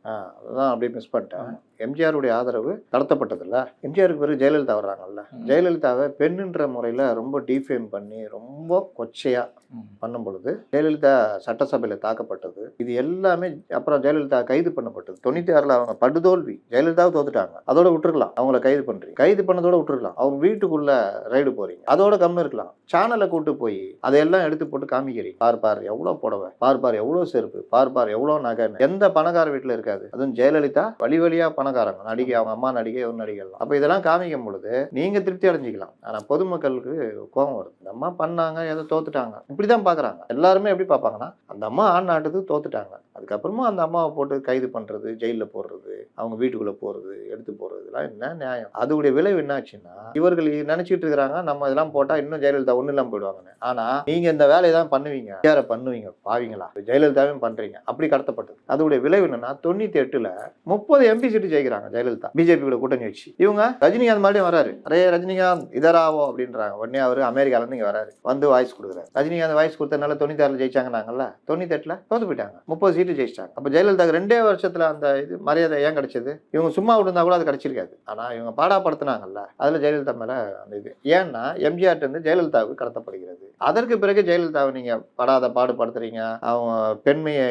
அதுதான் அப்படியே மிஸ் பண்ணிட்டேன். எம்ஜிஆருடைய ஆதரவு கடத்தப்பட்டதில்ல. எம்ஜிஆருக்கு பிறகு ஜெயலலிதா வர்றாங்கல்ல, ஜெயலலிதாவை பெண்ணுன்ற முறையில் ரொம்ப டீஃபேம் பண்ணி ரொம்ப கொச்சையாக பண்ணும் பொழுது ஜெயலலிதா சட்டசபையில் தாக்கப்பட்டது. இது எல்லாமே அப்புறம் ஜெயலலிதா கைது பண்ணப்பட்டது. 96ல் அவங்க படுதோல்வி. ஜெயலலிதாவை தோத்துட்டாங்க, அதோட விட்டுருக்கலாம். அவங்கள கைது பண்ணுறீங்க, கைது பண்ணதோட விட்டுருக்கலாம். அவங்க வீட்டுக்குள்ள ரைடு போறீங்க, அதோட கம்மி இருக்கலாம். சேனலை கூட்டு போய் அதையெல்லாம் எடுத்து போட்டு காமிக்கிறீங்க. பார் எவ்வளோ புடவை, பார் எவ்வளோ செருப்பு, பார் எவ்வளோ நகை. எந்த பணக்கார வீட்டில் இருக்காது? அதுவும் ஜெயலலிதா வழியா பணக்காரங்க, நடிகை, அவங்க அம்மா நடிகை, ஒரு நடிகை. அப்போ இதெல்லாம் காமிக்கும் பொழுது நீங்க திருப்தி அடைஞ்சிக்கலாம். ஆனால் பொதுமக்களுக்கு கோபம் வருது. இந்த அம்மா பண்ணாங்க, ஏதோ தோத்துட்டாங்க. இப்படி தான் பார்க்குறாங்க. எல்லாருமே எப்படி பார்ப்பாங்கன்னா, அந்த அம்மா ஆட்நாட்டுக்கு தோத்துட்டாங்க, அதுக்கப்புறமா அந்த அம்மாவை போட்டு கைது பண்ணுறது, ஜெயிலில் போடுறது, அவங்க வீட்டுக்குள்ளே போகிறது, எடுத்து போகிறது, இதெல்லாம் என்ன நியாயம்? அதோடைய விளைவு என்ன ஆச்சுன்னா, இவர்கள் நினச்சிட்டு இருக்கிறாங்க நம்ம இதெல்லாம் போட்டால் இன்னும் ஜெயலலிதா ஒன்றும் இல்லாமல் போயிடுவாங்கன்னு. ஆனால் நீங்கள் இந்த வேலையை தான் பண்ணுவீங்க, யாரை பண்ணுவீங்க பாவீங்களா? ஜெயலலிதாவையும் பண்ணுறீங்க. அப்படி கடத்தப்பட்டது. அதோடைய விளைவு என்னன்னா 98ல் 30 எம்பி சீட்டு ஜெயிக்கிறாங்க ஜெயலலிதா, பிஜேபி கூட கூட்டணி வச்சு. இவங்க ரஜினிகாந்த் மறுபடியும் வராரு, அரே ரஜினிகாந்த் இதராவோ அப்படின்றாங்க. உடனே அவர் அமெரிக்காலேருந்து இங்கே வராரு, வந்து வாய்ஸ் கொடுக்குறாரு. ரஜினிகாந்த் வாய்ஸ் கொடுத்தனால 96ல் ஜெயிச்சாங்கன்னாங்கல்ல, 98ல் தோத்து போயிட்டாங்க, 30 சீட்டு ஜெயிச்சிட்டாங்க. அப்போ ஜெயலலிதாக்கு 2 வருஷத்துல அந்த இது மரியாதை ஏன் கிடைச்சது? இவங்க சும்மா விட்டுருந்தா கூட அது கிடைச்சிருக்காது. ஆனா இவங்க பாடாப்படுத்தினாங்கல்ல, அதுல ஜெயலலிதா மேல அந்த இது. ஏன்னா எம்ஜிஆர் இருந்து ஜெயலலிதாவுக்கு கடத்தப்படுகிறது. அதற்கு பிறகு ஜெயலலிதாவை நீங்க படாத பாடுபடுத்துறீங்க, அவங்க பெண்மையை,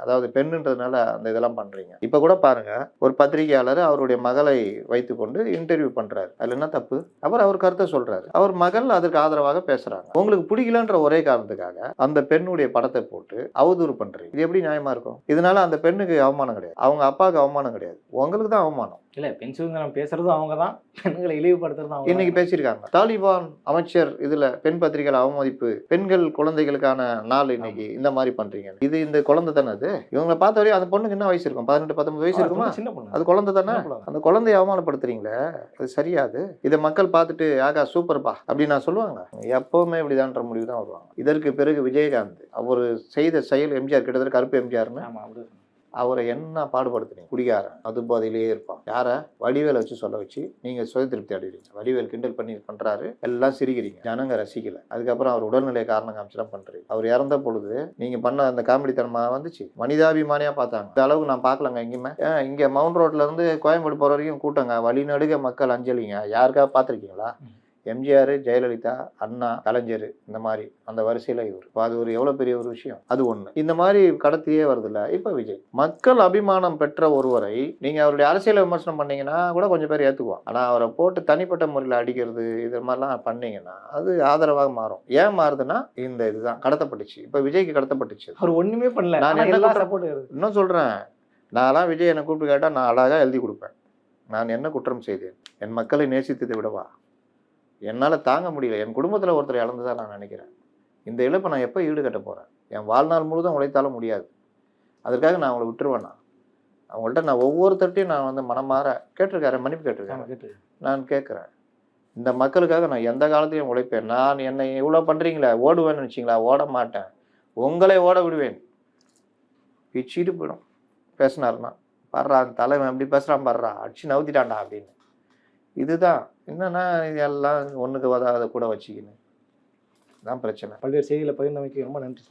அதாவது பெண்ணுன்றதுனால அந்த இதெல்லாம் பண்றீங்க. இப்ப கூட பாருங்க, ஒரு பத்திரிகையாளர் அவருடைய மகளை வைத்துக்கொண்டு இன்டர்வியூ பண்றாரு, அதுல என்ன தப்பு? அவர் கருத்தை சொல்றாரு, அவர் மகள் அதற்கு ஆதரவாக பேசுறாங்க. உங்களுக்கு பிடிக்கலன்ற ஒரே காரணத்துக்காக அந்த பெண்ணுடைய படத்தை போட்டு அவதூறு பண்றீங்க. இது எப்படி நியாயமா இருக்கும்? இதனால அந்த பெண்ணுக்கு அவமானம் கிடையாது, அவங்க அப்பாவுக்கு அவமானம் கிடையாது, உங்களுக்கு தான் அவமானம். இல்ல பெண் சுதந்திரம் பேசுறதும் அவங்க தான், பெண்களை இழிவுபடுத்துறதும் அவங்க. இன்னைக்கு பேசியிருக்காங்க தாலிபான் அமைச்சர் இதுல பெண் பத்திரிகைகள் அவமதிப்பு, பெண்கள் குழந்தைகளுக்கான நாள் இன்னைக்கு இந்த மாதிரி பண்றீங்க. இது இந்த குழந்தை தானே அது? இவங்களை பார்த்த வரையும் அந்த பொண்ணுக்கு என்ன வயசு இருக்கும்? 18-19 வயசு இருக்குமா? சின்ன பொண்ணு, அது குழந்தை தானே. அந்த குழந்தையை அவமானப்படுத்துறீங்களே, அது சரியாது. இதை மக்கள் பார்த்துட்டு ஆகா சூப்பர்பா அப்படின்னு நான் சொல்லுவாங்க. எப்பவுமே இப்படிதான்ற முடிவு தான் வருவாங்க. இதற்கு பிறகு விஜயகாந்த் அவர் செய்த செயல், எம்ஜிஆர் கிட்டத்தட்ட கருப்பு எம்ஜிஆர்னு அவரை என்ன பாடுபடுத்துனீங்க? குடிகாரன், அது போதையிலேயே இருப்பான். யாரை? வடிவேலை வச்சு சொல்ல வச்சு நீங்க சுய திருப்தி அடைவீங்க. வடிவேல் கிண்டல் பண்ணி பண்றாரு, எல்லாம் சிரிக்கிறீங்க, ஜனங்க ரசிக்கல. அதுக்கப்புறம் அவர் உடல்நிலை காரணம் காமிச்சுலாம் பண்றீங்க. அவர் இறந்த பொழுது நீங்க பண்ண அந்த காமெடித்தனமா வந்துச்சு, மனிதாபிமானியா பார்த்தாங்க. இந்த அளவுக்கு நான் பார்க்கலங்க எங்கேயுமே. இங்க மவுண்ட் ரோட்ல இருந்து கோயம்பேடு போற வரைக்கும் கூட்டங்க, வழிநடுக மக்கள் அஞ்சலிங்க. யாருக்காக பார்த்துருக்கீங்களா? எம்ஜிஆர், ஜெயலலிதா, அண்ணா, கலைஞர், இந்த மாதிரி அந்த வரிசையில் இவர். இப்போ அது ஒரு எவ்வளோ பெரிய ஒரு விஷயம். அது ஒன்று. இந்த மாதிரி கடத்தியே வருதுல்ல. இப்போ விஜய் மக்கள் அபிமானம் பெற்ற ஒருவரை நீங்கள் அவருடைய அரசியலை விமர்சனம் பண்ணீங்கன்னா கூட கொஞ்சம் பேர் ஏற்றுக்குவான். ஆனால் அவரை போட்டு தனிப்பட்ட முறையில் அடிக்கிறது, இது மாதிரிலாம் பண்ணீங்கன்னா அது ஆதரவாக மாறும். ஏன் மாறுதுன்னா இந்த இதுதான் கடத்தப்பட்டுச்சு. இப்போ விஜய்க்கு கடத்தப்பட்டுச்சு, அவர் ஒன்றுமே பண்ணல. நான் என்ன இன்னும் சொல்கிறேன், நான்லாம் விஜய் என்னை கூப்பிட்டு கேட்டால் நான் அழகாக எழுதி கொடுப்பேன். நான் என்ன குற்றம் செய்தேன்? என் மக்களை நேசித்ததை விடவா? என்னால் தாங்க முடியல, என் குடும்பத்தில் ஒருத்தர் இழந்துதான் நான் நினைக்கிறேன். இந்த இழப்பை நான் எப்போ ஈடுகட்ட போகிறேன்? என் வாழ்நாள் முழுதும் உழைத்தாலும் முடியாது. அதற்காக நான் அவங்கள விட்டுருவேண்ணா? அவங்கள்ட்ட நான் ஒவ்வொருத்தட்டையும் நான் வந்து மனமாற கேட்டிருக்காரு, மன்னிப்பு கேட்டிருக்கேன். நான் கேட்குறேன், இந்த மக்களுக்காக நான் எந்த காலத்தையும் உழைப்பேன். நான் என்னை இவ்வளோ பண்ணுறீங்களே, ஓடுவேன்னு நினச்சிங்களா? ஓட மாட்டேன், உங்களை ஓட விடுவேன். பிச்சுட்டு போயிடும். பேசினாருன்னா பாடுறா, அந்த தலைவன் எப்படி பேசுகிறான் பாடுறா, அடிச்சு நவுத்திட்டான்டா அப்படின்னு. இதுதான் என்னன்னா, இதெல்லாம் ஒன்றுக்கு வதாத கூட வச்சுக்கின்னு தான் பிரச்சனை. பல்வேறு செய்திகளை பகிர்ந்தமைக்கு ரொம்ப நன்றி.